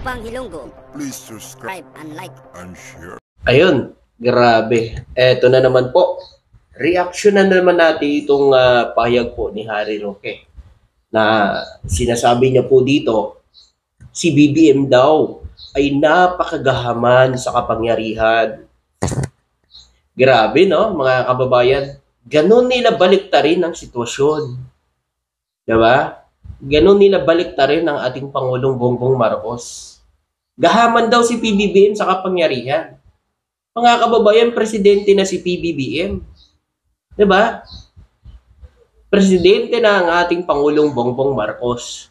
Upang Ilonggo, Please subscribe and like. and share. Ayun, grabe. Eto na naman po. Reaksyonan na naman natin itong pahayag po ni Harry Roque na sinasabi niya po dito, si BBM daw ay napakagahaman sa kapangyarihan. Grabe, no, mga kababayan? Ganon nila baliktarin ang sitwasyon. Diba? Ganon nila baliktarin ang ating Pangulong Bongbong Marcos. Gahaman daw si PBBM sa kapangyarihan. Mga kababayan, presidente na si PBBM. Diba? Presidente na ang ating Pangulong Bongbong Marcos.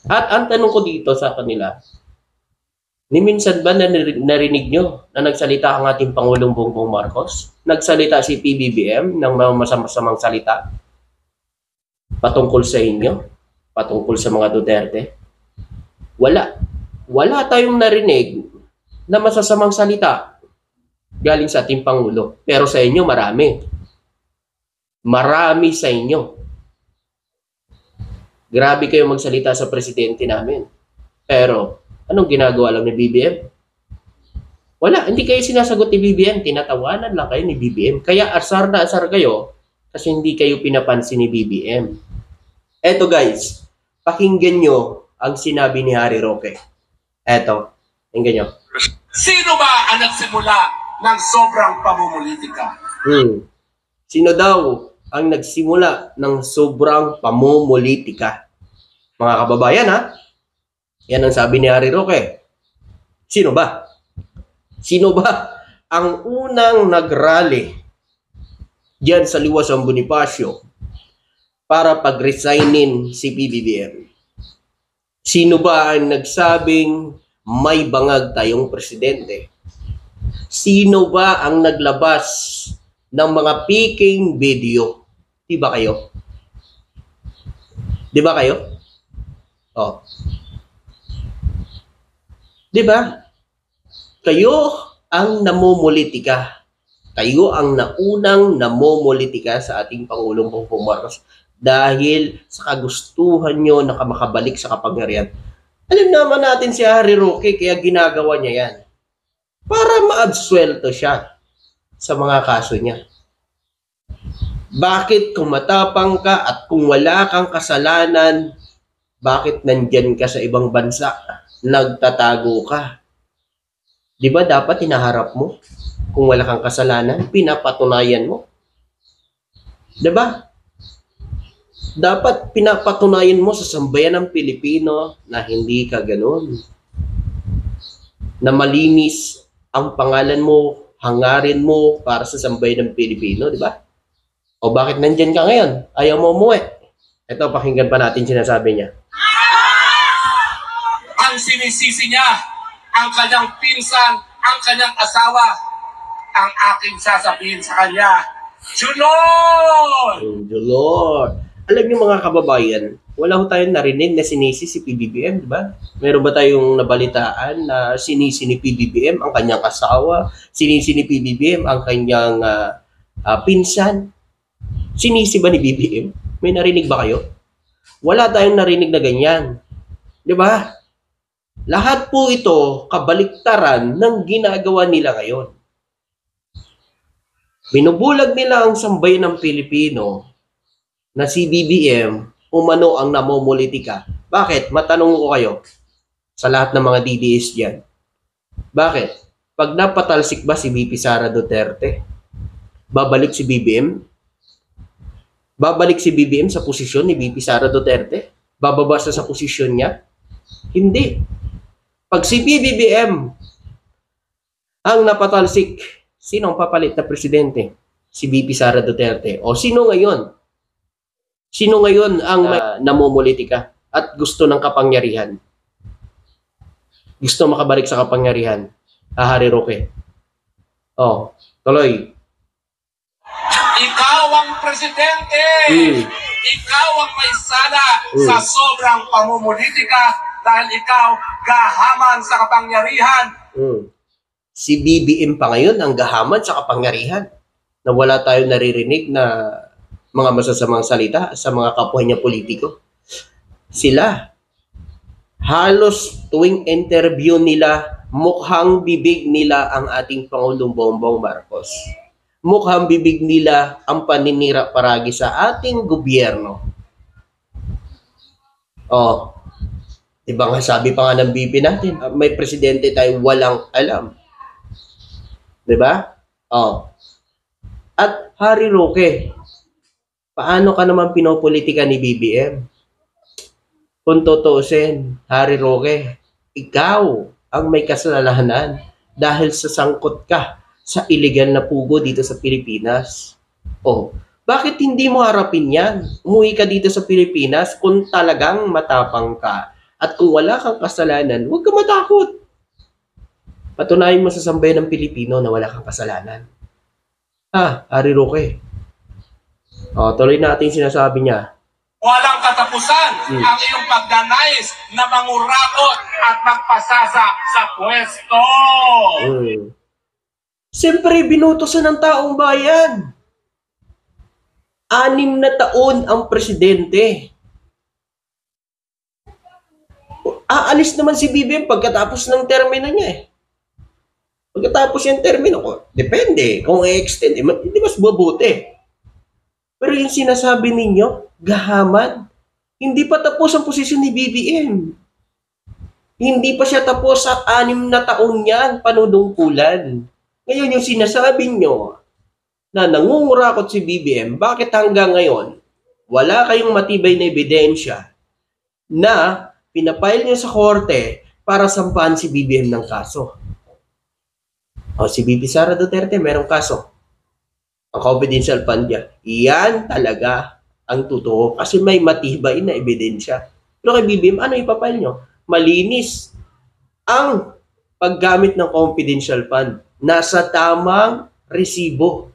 At ang tanong ko dito sa kanila, ni minsan ba narinig nyo na nagsalita ang ating Pangulong Bongbong Marcos? Nagsalita si PBBM ng mga masamang salita patungkol sa inyo? Patungkol sa mga Duterte? Wala. Wala tayong narinig na masasamang salita galing sa ating Pangulo. Pero sa inyo, marami. Marami sa inyo. Grabe kayo magsalita sa presidente namin. Pero, anong ginagawa lang ni BBM? Wala, hindi kayo sinasagot ni BBM. Tinatawanan lang kayo ni BBM. Kaya asar na asar kayo kasi hindi kayo pinapansin ni BBM. Eto guys, pakinggan nyo ang sinabi ni Harry Roque. Eto, pakinggan nyo. Sino ba ang nagsimula ng sobrang pamumulitika? Sino daw ang nagsimula ng sobrang pamumulitika? Mga kababayan, ha? Yan ang sabi ni Harry Roque. Sino ba? Sino ba ang unang nagrally diyan sa Liwasang Bonifacio para pag-resignin si PBBM? Sino ba ang nagsabing may bangag tayong presidente? Sino ba ang naglabas ng mga peaking video? Di ba kayo? Di ba kayo? Oh. Di ba? Kayo ang namumulitika. Kayo ang naunang namumulitika sa ating Pangulong Bongbong Marcos dahil sa kagustuhan nyo na makabalik sa kapangyarihan. Alam naman natin si Harry Roque kaya ginagawa niya yan. Para ma-absuelto siya sa mga kaso niya. Bakit kung matapang ka at kung wala kang kasalanan, bakit nandyan ka sa ibang bansa? Nagtatago ka. Di ba dapat hinaharap mo? Kung wala kang kasalanan, pinapatunayan mo. Di ba? Dapat pinapatunayan mo sa sambayan ng Pilipino na hindi ka ganun. Na malinis ang pangalan mo, hangarin mo para sa sambayan ng Pilipino, di ba? O bakit nandyan ka ngayon? Ayaw mo umuwi. Ito, pakinggan pa natin sinasabi niya. Ang sinisisi niya, ang kanyang pinsan, ang kanyang asawa, ang aking sasabihin sa kanya, Julor! Julor! Alam niyo mga kababayan, wala ko tayong narinig na sinisi si PBBM, di ba? Meron ba tayong nabalitaan na sinisi ni PBBM ang kanyang asawa? Sinisi ni PBBM ang kanyang pinsan? Sinisi ba ni BBM? May narinig ba kayo? Wala tayong narinig na ganyan. Di ba? Lahat po ito kabaliktaran ng ginagawa nila ngayon. Binubulag nila ang sambayan ng Pilipino na si BBM umano ang namumulitika. Bakit? Matanong ko kayo sa lahat ng mga DDS dyan. Bakit? Pag napatalsik ba si VP Sara Duterte, babalik si BBM? Babalik si BBM sa posisyon ni VP Sara Duterte? Bababa sa posisyon niya? Hindi. Pag si BBM ang napatalsik, sino ang papalit na presidente? Si VP Sara Duterte. O sino ngayon? Sino ngayon ang namumulitika at gusto ng kapangyarihan? Gusto makabalik sa kapangyarihan? Harry Roque. Oh, tuloy. Ikaw ang presidente! Ikaw ang may sala sa sobrang pamumulitika dahil ikaw gahaman sa kapangyarihan. Si BBM pa ngayon ang gahaman sa kapangyarihan na wala tayong naririnig na mga masasamang salita sa mga kapwa niya politiko. Sila. Halos tuwing interview nila, mukhang bibig nila ang ating Pangulong Bongbong Marcos. Mukhang bibig nila ang paninira paragi sa ating gobyerno. Oh, diba nga sabi pa nga ng BP natin, may presidente tayo walang alam. Diba? Oh. At Harry Roque, paano ka naman pinopolitika ni BBM? Kung tutuusin, Harry Roque, ikaw ang may kasalanan dahil sasangkot ka sa illegal na pugo dito sa Pilipinas. Oh, bakit hindi mo harapin yan? Umuwi ka dito sa Pilipinas kung talagang matapang ka. At kung wala kang kasalanan, huwag ka matakot. Patunayan mo sa sambayan ng Pilipino na wala kang kasalanan. Harry Roque. Oh, tuloy natin sinasabi niya. Walang katapusan ang iyong pagnanais na mangurakot at magpasasa sa pwesto. Siyempre, binutosan ng taong bayan. 6 na taon ang presidente. Aalis naman si BBM pagkatapos ng termino niya eh. Pagkatapos yung termino ko, depende. Kung i-extend, hindi mas mabuti. Pero yung sinasabi ninyo, gahaman. Hindi pa tapos ang posisyon ni BBM. Hindi pa siya tapos sa 6 na taon niyan, panudungkulan. Ngayon yung sinasabi nyo na nangungurakot si BBM, bakit hanggang ngayon wala kayong matibay na ebidensya na pinapile nyo sa korte para sampahan si BBM ng kaso? O, si BP Sara Duterte merong kaso. Ang confidential fund niya. Iyan talaga ang totoo kasi may matibay na ebidensya. Pero kay BBM, ano ipapile nyo? Malinis ang paggamit ng confidential fund. Nasa tamang resibo.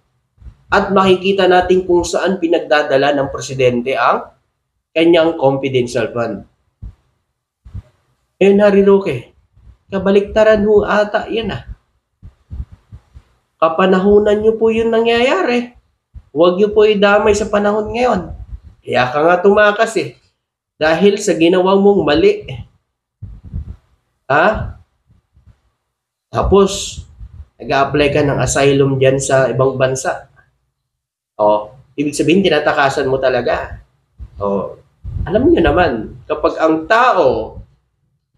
At makikita natin kung saan pinagdadala ng presidente ang kanyang confidential fund. Harry Roque, kabaliktaran ho ata yan Kapanahunan nyo po yung nangyayari. Huwag nyo po idamay sa panahon ngayon. Kaya ka nga tumakas dahil sa ginawa mong mali. Tapos, nag-a-apply ka ng asylum dyan sa ibang bansa. Ibig sabihin, tinatakasan mo talaga. Alam niyo naman, kapag ang tao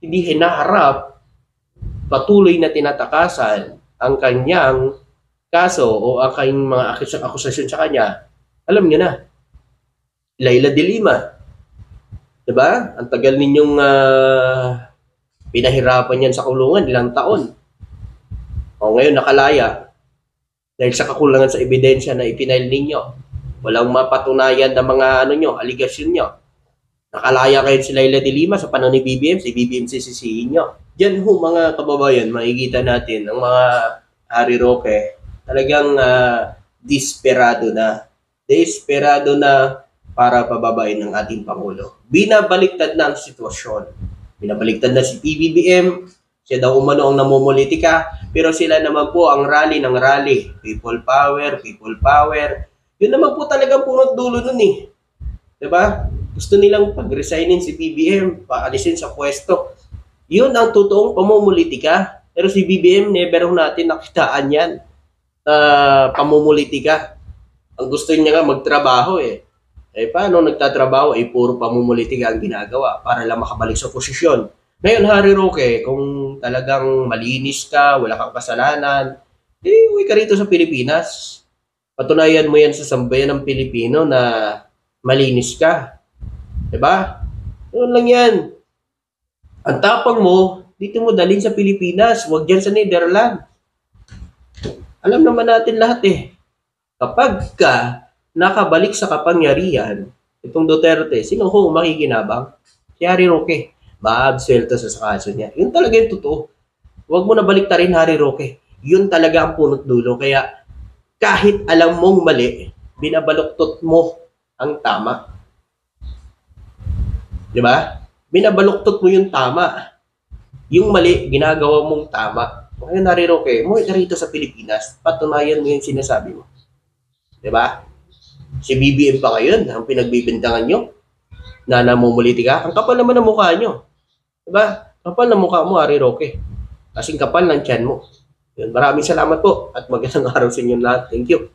hindi hinaharap, patuloy na tinatakasan ang kanyang kaso o ang kanyang mga akusasyon sa kanya, alam niyo na, Laila de Lima. Diba? Ang tagal ninyong pinahirapan yan sa kulungan, ilang taon. Ngayon nakalaya. Dahil sa kakulangan sa ebidensya na ipinail ninyo, walang mapatunayan na mga aligasyon nyo. Nakalaya kayo si Laila de Lima sa panahon ni BBM, si BBM sisisihin nyo. Diyan mga kababayan, makikita natin ang mga Harry Roque, talagang desperado na para pababain ng ating Pangulo. Binabaliktad na ang sitwasyon. Binabaliktad na si PBBM, siya daw umano ang namumulitika, pero sila naman po ang rally ng rally. People power, people power. Yun naman po talagang punot dulo nun Diba? Gusto nilang pag-resignin si PBM, paalisin sa pwesto. Yun ang totoong pamumulitika. Pero si BBM, never natin nakitaan yan. Pamumulitika. Ang gusto niya nga magtrabaho paano nagtatrabaho? Puro pamumulitika ang ginagawa para lang makabalik sa posisyon. Ngayon, Harry Roque, kung talagang malinis ka, wala kang kasalanan, uwi ka rito sa Pilipinas. Patunayan mo yan sa sambayan ng Pilipino na malinis ka. Diba? Yun lang yan. Ang tapang mo, dito mo dalhin sa Pilipinas, huwag dyan sa Netherlands. Alam naman natin lahat Kapag ka nakabalik sa kapangyarihan, itong Duterte, sino ho makikinabang? Si Harry Roque. Maabsuelto sa kaso niya. Yun talaga yung totoo. Huwag mo na baliktarin, Harry Roque. Yun talaga ang punot dulo. Kaya kahit alam mong mali, binabaluktot mo ang tama. Diba? Binabaluktot mo yung tama. Yung mali, ginagawa mong tama. Ngayon, Harry Roque, umuwi ka rito sa Pilipinas, patunayan mo yung sinasabi mo. Diba? Si BBM pa ngayon, ang pinagbibintangan nyo, na namumulitika, ang kapal naman ng mukha nyo. Diba? Kapal na mukha mo, Ari Roque. Kasing kapal ng tiyan mo. Yun, maraming salamat po at magandang araw sa inyo lahat. Thank you.